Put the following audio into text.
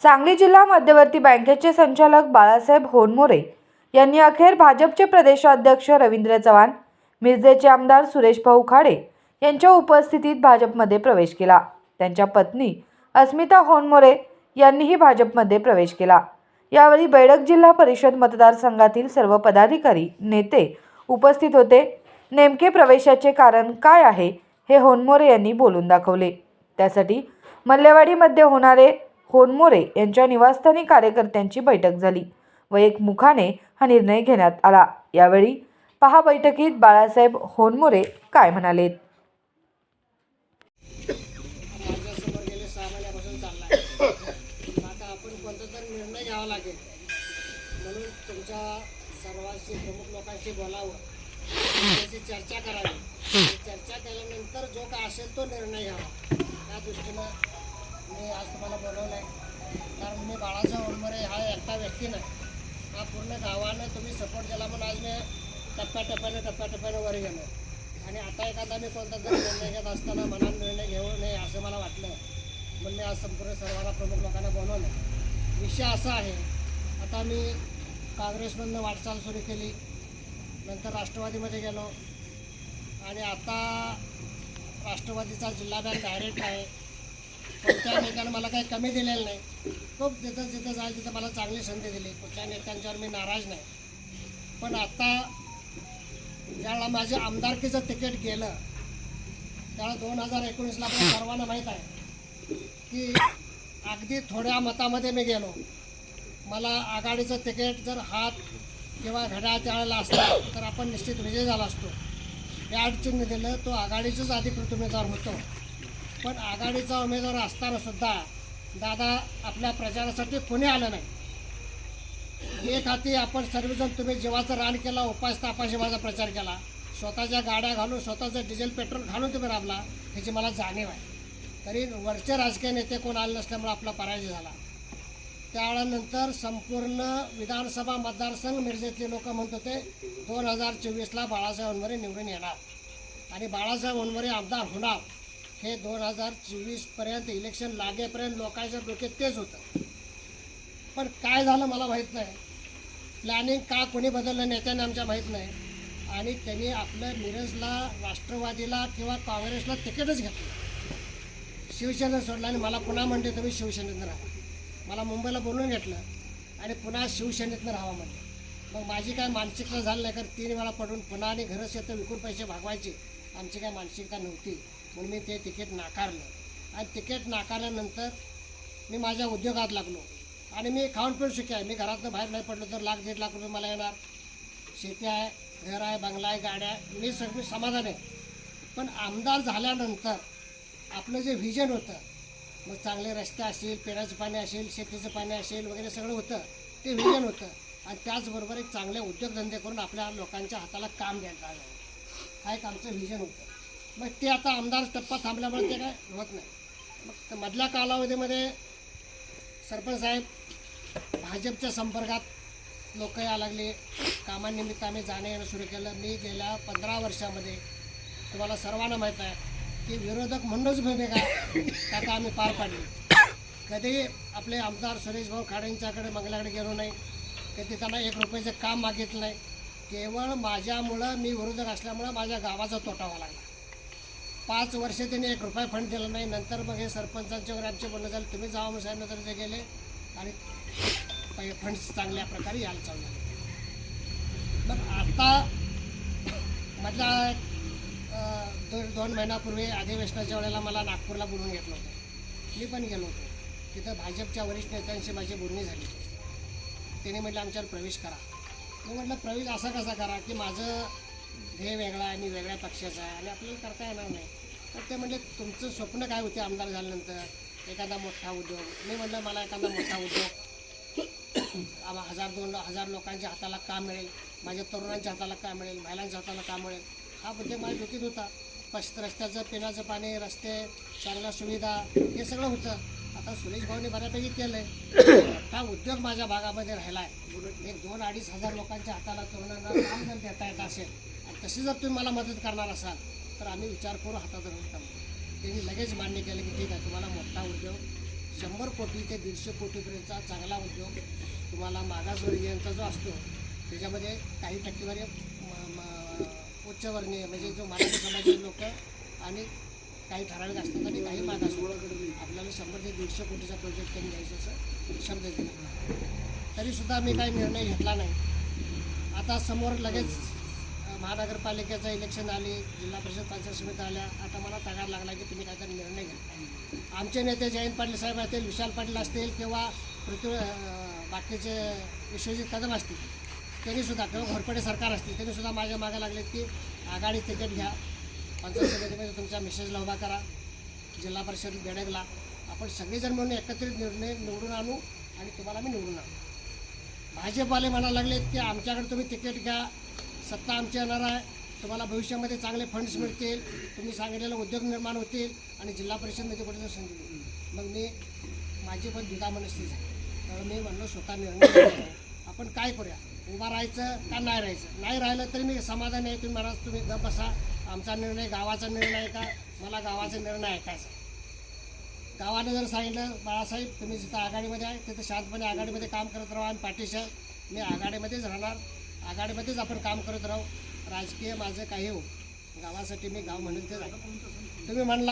सांगली जिल्हा मध्यवर्ती बँकेचे संचालक बाळासाहेब होनमोरे यांनी अखेर भाजपचे प्रदेशाध्यक्ष रवींद्र चव्हाण, मिरजेचे आमदार सुरेश भाऊ खाडे यांच्या उपस्थितीत भाजपमध्ये प्रवेश केला। त्यांच्या पत्नी अस्मिता होनमोरे यांनीही भाजपमध्ये प्रवेश केला। यावेळी बेडग जिल्हा परिषद मतदारसंघातील सर्व पदाधिकारी, नेते उपस्थित होते। नेमके प्रवेशाचे कारण काय आहे हे होनमोरे यांनी बोलून दाखवले। त्यासाठी मल्लेवाडीमध्ये होणारे होनमोरे यांच्या निवासस्थानी कार्यकर्त्यांची बैठक झाली व एकमुखाने हा निर्णय घेण्यात आला। यावेळी पहा बैठकीत बाळासाहेब होनमोरे काय म्हणाले। माझ्यासमोर गेले 6 महिन्यापासून चाललाय। आता आपण कोणता तरी निर्णय घ्यावा लागेल, म्हणून तुमच्या सर्वांशी प्रमुख लोकांशी बोलावं, त्याची चर्चा करावी। चर्चा केल्यानंतर जो काय असेल तो निर्णय घ्यावा। त्या दृष्टीनं मी आज तुम्हाला बोलवलं आहे, कारण मी बाळासाहेब होनमोरे हा एकटा व्यक्ती नाही, हा पूर्ण गावानं तुम्ही सपोर्ट केला म्हणून आज मी टप्प्याटप्प्याने वर गेलो। आणि आता एखादा मी कोणता तरी निर्णय घेत असताना मनात निर्णय घेऊ नये असं मला वाटलं, म्हणून मी आज संपूर्ण सर्वांना प्रमुख लोकांना बोलवलं। विषय असा आहे, आता मी काँग्रेसमधनं वाटचाल सुरू केली, नंतर राष्ट्रवादीमध्ये गेलो आणि आता राष्ट्रवादीचा जिल्हा बँक डायरेक्ट आहे। कोणत्या नेत्यानं मला काही कमी दिलेलं नाही, खूप जिथं जाईल तिथं मला चांगली संधी दिली। कुठल्या नेत्यांच्यावर मी नाराज नाही, पण आता ज्यावेळेला माझे आमदारकीचं तिकीट गेलं त्यावेळेला 2019ला आपल्या सर्वांना माहीत आहे की अगदी थोड्या मतामध्ये मी गेलो। मला आघाडीचं तिकीट जर हात किंवा घड्याळ त्यावेळेला असला तर आपण निश्चित विजय झाला असतो। या अडचणी दिलं तो आघाडीचाच अधिकृत उमेदवार होतो, पण आघाडीचा उमेदवार असताना सुद्धा दादा आपल्या प्रचारासाठी कोणी आलं नाही। एक हाती आपण सर्वजण तुम्ही जीवाचं रान केला, उपास तापाशी माझा प्रचार केला, स्वतःच्या गाड्या घालून स्वतःचं डिझेल पेट्रोल घालून तुम्ही राबला, ह्याची मला जाणीव आहे। तरी वरचे राजकीय नेते कोण आले नसल्यामुळे आपला पराजय झाला। त्यावेळेनंतर संपूर्ण विधानसभा मतदारसंघ मिरजेतले लोक म्हणत होते 2024ला बाळासाहेब होनमोरे निवडून येणार आणि बाळासाहेब होनमोरे आमदार होणार। हे 2024पर्यंत इलेक्शन लागेपर्यंत लोकांच्या डोक्यात तेच होतं, पण काय झालं मला माहीत नाही। प्लॅनिंग का कोणी बदललं नेत्याने आमच्या माहीत नाही, आणि त्यांनी आपलं मिरजला राष्ट्रवादीला किंवा काँग्रेसला तिकीटच घेतलं, शिवसेना सोडलं आणि मला पुन्हा म्हणते तुम्ही शिवसेनेतनं राहा। मला मुंबईला बोलून घेतलं आणि पुन्हा शिवसेनेतनं राहावं म्हणलं। मग माझी काय मानसिकता झाली नाही, कारण 3 वेळा पडून पुन्हा आणि घरं शेतं विकून पैसे भागवायचे आमची काय मानसिकता नव्हती, म्हणून मी ते तिकीट नाकारलं। आणि तिकीट नाकारल्यानंतर मी माझ्या उद्योगात लागलो आणि मी खाऊन पिऊन सुखी आहे। मी घरातनं बाहेर नाही पडलो तर 1-1.5 लाख रुपये मला येणार, शेती आहे, घर आहे, बंगला आहे, गाड्या आहे, मी सगळं समाधान आहे। पण आमदार झाल्यानंतर आपलं जे व्हिजन होतं, मग चांगले रस्ते असतील, पिण्याचं पाणी असेल, शेतीचं पाणी असेल वगैरे सगळं होतं, ते व्हिजन होतं। आणि त्याचबरोबर एक चांगले उद्योगधंदे करून आपल्या लोकांच्या हाताला काम द्यायचं हा एक आमचं व्हिजन होतं। मग ते आता आमदार टप्पा थांबल्यामुळे ते काय होत नाही। मग मधल्या कालावधीमध्ये सरपंच साहेब भाजपच्या संपर्कात लोक यायला लागले, कामानिमित्त आम्ही जाणं येणं सुरू केलं। मी गेल्या 15 वर्षामध्ये तुम्हाला सर्वांना माहीत आहे की विरोधक म्हणूनच भूमिका आता आम्ही पार पाडली। कधी आपले आमदार सुरेश भाऊ खाडेंच्याकडे मंगल्याकडे गेलो नाही, कधी त्यांना 1 रुपयाचं काम मागितलं नाही। केवळ माझ्यामुळं, मी विरोधक असल्यामुळं माझ्या गावाचा तोटा व्हायला लागला। 5 वर्ष त्यांनी 1 रुपया फंड दिला नाही। नंतर मग हे सरपंचांच्या वगैरे आमचे बोलणं झालं, तुम्ही जावा म्हणून साहेब, नंतर ते गेले आणि फंड्स चांगल्या प्रकारे यायला चालू झाले। मग आता मधल्या 2 महिन्यापूर्वी अधिवेशनाच्या वेळेला मला नागपूरला बोलवून घेतलं होतं, मी पण गेलो होतो। तिथं भाजपच्या वरिष्ठ नेत्यांशी माझी बोलणी झाली। त्यांनी म्हटलं आमच्यावर प्रवेश करा। मी म्हटलं प्रवेश असा कसा करा की माझं ध्येय वेगळा आहे, मी वेगळ्या पक्षाचा आहे आणि आपल्याला करता येणार नाही। तर ते म्हणजे तुमचं स्वप्न काय होते आमदार झाल्यानंतर? एखादा मोठा उद्योग। मी म्हटलं मला एखादा मोठा उद्योग 1000-2000 लोकांच्या हाताला काम मिळेल, माझ्या तरुणांच्या हाताला काम मिळेल, महिलांच्या हाताला काम मिळेल, हा उद्योग माझ्या डोक्यात होता। रस्त्याचं, पिण्याचं पाणी, रस्ते, चांगल्या सुविधा, हे सगळं होतं। आता सुरेश भाऊने बऱ्यापैकी केलं आहे। मोठा उद्योग माझ्या भागामध्ये राहिला आहे। 2-2.5 हजार लोकांच्या हाताला तरुणांना काम जर देता येत असेल आणि तशी जर तुम्ही मला मदत करणार असाल तर आम्ही विचार करू, हातात धरून काम। त्यांनी लगेच मान्य केलं की ठीक आहे, तुम्हाला मोठा उद्योग 100 कोटी ते 150 कोटीपर्यंतचा चांगला उद्योग तुम्हाला मागासवर्गीयांचा जो असतो त्याच्यामध्ये काही टक्केवारी उच्चवर्णीय म्हणजे जो मराठी समाजाचे लोक आणि काही ठराविक असतात आणि काही मागास आपल्याला 100 ते 150 कोटीचा प्रोजेक्ट करून घ्यायचा असं शब्द दिला. तरीसुद्धा मी काही निर्णय घेतला नाही. आता समोर लगेच महानगरपालिकेचं इलेक्शन आली, जिल्हा परिषद पंचायत समिती आल्या. आता मला तगार लागला की तुम्ही काहीतरी निर्णय घ्या. आमचे नेते जयंत पाटील साहेब असतील, विशाल पाटील असतील किंवा बाकीचे विश्वजित कदम असतील, त्यांनीसुद्धा किंवा घोरपडे सरकार असतील, त्यांनीसुद्धा माझ्या मागे लागलेत की आघाडी तिकीट घ्या, पंचायत समितीमध्ये तुमच्या मिसेसला उभा करा, जिल्हा परिषद बेडगला आपण सगळेजण मिळून एकत्रित निर्णय निवडून आणू आणि तुम्हाला मी निवडून आणू. भाजपवाले म्हणायला लागलेत की आमच्याकडे तुम्ही तिकीट घ्या, सत्ता आमची येणार आहे, तुम्हाला भविष्यामध्ये चांगले फंड्स मिळतील, तुम्ही सांगितलेले उद्योग निर्माण होतील आणि जिल्हा परिषदमध्ये कुठे संधी मिळेल. मग मी माझी पण दुधा मनस्थिती आहे. त्यामुळे मी म्हणलो स्वतः निर्णय घेतो. आपण काय करूया, उभा राहायचं का नाही राहायचं. नाही राहिलं तरी मी समाधान आहे. तुम्ही म्हणा तुम्ही गप बसा, आमचा निर्णय गावाचा निर्णय आहे का, मला गावाचा निर्णय ऐकायचा. गावाने जर सांगितलं बाळासाहेब तुम्ही जिथं आघाडीमध्ये आहे तिथं शांतपणे आघाडीमध्ये काम करत राहा आणि पाठीशी आहे, मी आघाडीमध्येच राहणार, आघाडीमध्येच आपण काम करत राहू. राजकीय माझं काही हो, गावासाठी मी गाव म्हणून ते जाईल. तुम्ही म्हणला